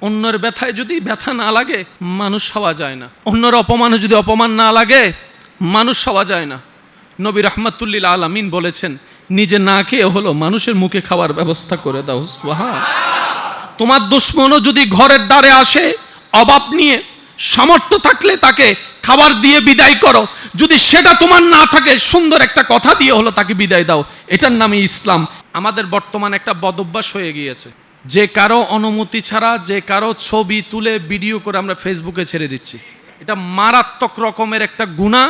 অন্যের ব্যথায় যদি ব্যথা না লাগে মানুষ হওয়া যায় না, অন্যের অপমানে যদি অপমান না লাগে মানুষ হওয়া যায় না। নবী রাহমাতুল্লিল আলামিন বলেছেন, নিজে না খেয়ে হলো মানুষের মুখে খাওয়ার ব্যবস্থা করে দাও। সুবহান। তোমার দুশমনও যদি ঘরের দ্বারে আসে অভাব নিয়ে, সামর্থ্য থাকলে তাকে খাবার দিয়ে বিদায় করো, যদি সেটা তোমার না থাকে সুন্দর একটা কথা দিয়ে হলো তাকে বিদায় দাও। এটার নামই ইসলাম। আমাদের বর্তমানে একটা বদভ্যাস হয়ে গিয়েছে, যে কারো অনুমতি ছাড়া যে কারো ছবি তুলে ভিডিও করে আমরা ফেসবুকে ছেড়ে দিচ্ছি। এটা মারাত্মক রকমের একটা গুনাহ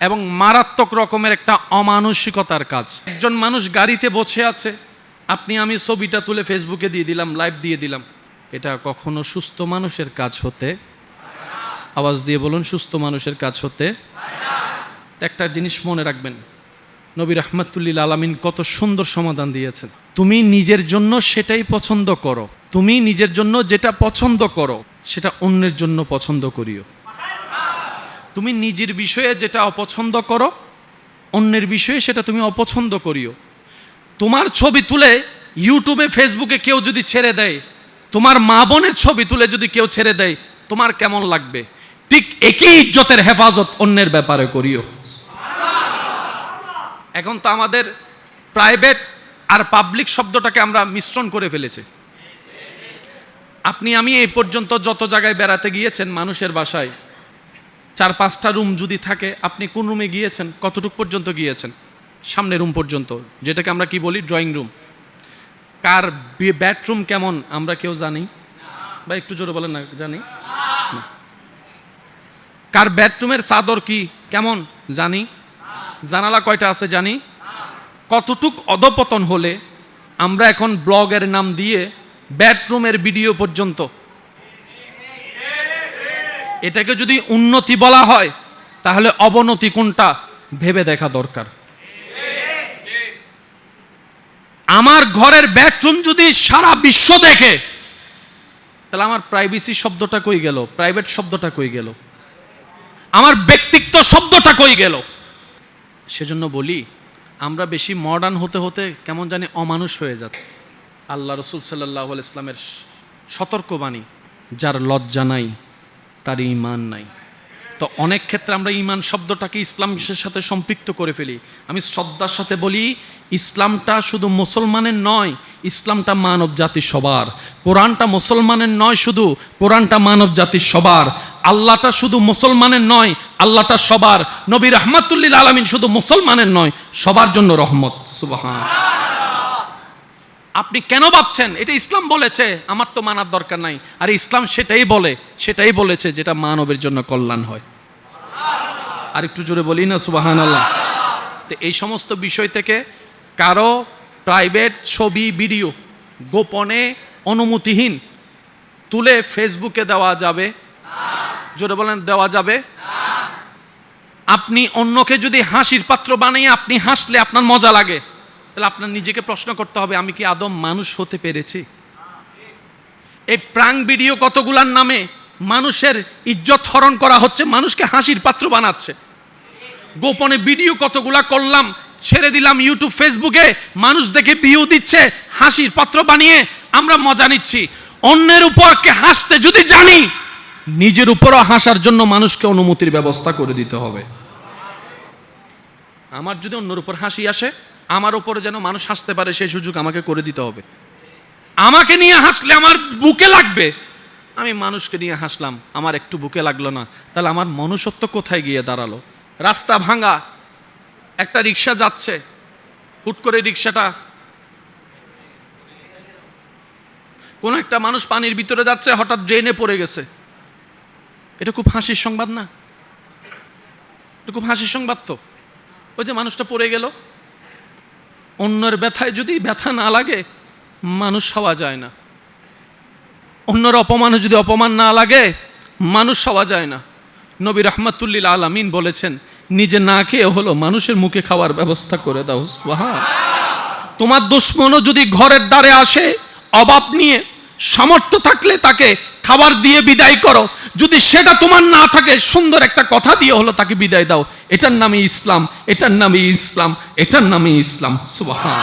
এবং মারাত্মক রকমের একটা অমানসিকতার কাজ। একজন মানুষ গাড়িতে বসে আছে, আপনি আমি ছবিটা তুলে ফেসবুকে দিয়ে দিলাম, লাইভ দিয়ে দিলাম। এটা কখনো সুস্থ মানুষের কাজ হতে, আওয়াজ দিয়ে বলুন, সুস্থ মানুষের কাজ হতে। একটা জিনিস মনে রাখবেন, নবী রাহমাতুল্লিল আলামিন কত সুন্দর সমাধান দিয়েছেন। তুমি নিজের জন্য সেটাই পছন্দ করো, তুমি নিজের জন্য যেটা পছন্দ করো সেটা অন্যের জন্য পছন্দ করিও। তুমি নিজের বিষয়ে যেটা অপছন্দ করো অন্যের বিষয়ে সেটা তুমি অপছন্দ করিও। তোমার ছবি তুলে ইউটিউবে ফেসবুকে কেউ যদি ছেড়ে দেয়, তোমার মা বোনের ছবি তুলে যদি কেউ ছেড়ে দেয়, তোমার কেমন লাগবে? ঠিক একই ইজ্জতের হেফাজত অন্যের ব্যাপারে করিও। এখন তো আমাদের প্রাইভেট আর পাবলিক শব্দটাকে আমরা মিশ্রণ করে ফেলেছি। আপনি আমি এই পর্যন্ত যত জায়গায় বেড়াতে গিয়েছেন, মানুষের বাসায় 4-5টা রুম যদি থাকে, আপনি কোন রুমে গিয়েছেন? কতটুকু পর্যন্ত গিয়েছেন? সামনের রুম পর্যন্ত, যেটাকে আমরা কি বলি ড্রয়িং রুম। কার বেডরুম কেমন আমরা কেউ জানি? বা একটু জোরে বলেন না, জানি না। কার বেডরুমের চাদর কি কেমন জানি? জানালা কয়টা আছে জানি? কতটুক অধপতন হলে আমরা এখন ব্লগের নাম দিয়ে বেডরুমের ভিডিও পর্যন্ত। এটাকে যদি উন্নতি বলা হয় তাহলে অবনতি কোনটা ভেবে দেখা দরকার। আমার ঘরের বেডরুম যদি সারা বিশ্ব দেখে, তাহলে আমার প্রাইভেসি শব্দটা কই গেল? প্রাইভেট শব্দটা কই গেল? আমার ব্যক্তিত্ব শব্দটা কই গেল? সেজন্য বলি, আমরা বেশি মডার্ন হতে হতে কেমন জানি অমানুষ হয়ে যাচ্ছে। আল্লাহ রসুল সাল্লাল্লাহু আলাইহি ইসলামের সতর্কবাণী, যার লজ্জা নাই তার ঈমান নাই। তো অনেক ক্ষেত্রে আমরা ঈমান শব্দটাকে ইসলামের সাথে সম্পৃক্ত করে ফেলি। আমি শ্রদ্ধার সাথে বলি, ইসলামটা শুধু মুসলমানের নয়, ইসলামটা মানব জাতি সবার। কোরআনটা মুসলমানের নয় শুধু, কোরআনটা মানব জাতির সবার। আল্লাহটা শুধু মুসলমানের নয়, আল্লাহটা সবার। নবী রাহমাতুল্লিল আলামিন শুধু মুসলমানের নয়, সবার জন্য রহমত। সুবহান। আপনি কেন ভাবছেন এটা ইসলাম বলেছে আমার তো মানার দরকার নাই? আর ইসলাম সেটাই বলেছে যেটা মানবের জন্য কল্যাণ হয়। আর একটু জোরে বলি না সুবহানাল্লাহ। তো এই সমস্ত বিষয় থেকে কারো প্রাইভেট ছবি ভিডিও গোপনে অনুমতিহীন তুলে ফেসবুকে দেওয়া যাবে? জোরে বলেন, দেওয়া যাবে? আপনি অন্যকে যদি হাসির পাত্র বানিয়ে আপনি হাসলে আপনার মজা লাগে, তাহলে আপনার নিজেকে প্রশ্ন করতে হবে, আমি কি আদম মানুষ হতে পেরেছি? এই প্রাঙ্ক ভিডিও কতগুলার নামে মানুষের ইজ্জত হরণ করা হচ্ছে, মানুষকে হাসির পাত্র বানাচ্ছে। গোপনে ভিডিও কতগুলা করলাম, ছেড়ে দিলাম ইউটিউব ফেসবুকে, মানুষ দেখে ভিউ দিচ্ছে, হাসির পাত্র বানিয়ে আমরা মজা নিচ্ছি। অন্যের উপরকে হাসতে যদি জানি, নিজের উপরও হাসার জন্য মানুষকে অনুমতির ব্যবস্থা করে দিতে হবে। আমার যদি অন্যের উপর হাসি আসে, আমার উপরে যেন মানুষ হাসতে পারে সেই সুযোগ আমাকে করে দিতে হবে। আমাকে নিয়ে হাসলে আমার বুকে লাগবে, আমি মানুষকে নিয়ে হাসলাম, আমার একটু বুকে লাগলো না, তাহলে আমার মনুষ্যত্ব কোথায় গিয়ে দাঁড়ালো? রাস্তা ভাঙা, একটা রিক্সা যাচ্ছে, হুট করে রিক্সাটা, কোন একটা মানুষ পানির ভিতরে যাচ্ছে, হঠাৎ ড্রেনে পড়ে গেছে। এটা খুব হাসির সংবাদ না? এটা খুব হাসির সংবাদ তো। ওই যে মানুষটা পড়ে গেল। অন্যের ব্যথায় যদি ব্যথা না লাগে মানুষ হওয়া যায় না, অন্যের অপমানে যদি অপমান না লাগে মানুষ হওয়া যায় না। নবী রাহমাতুল্লিল আলামিন বলেছেন, নিজে না খেয়ে হলো মানুষের মুখে খাওয়ার ব্যবস্থা করে দাও। সুবহান। তোমার দুশমনও যদি ঘরের দ্বারে আসে অভাব নিয়ে, সামর্থ্য থাকলে তাকে খাবার দিয়ে বিদায় করো, যদি সেটা তোমার না থাকে সুন্দর একটা কথা দিয়ে হলো তাকে বিদায় দাও। এটার নামই ইসলাম, এটার নামই ইসলাম, এটার নামই ইসলাম। সুবহান।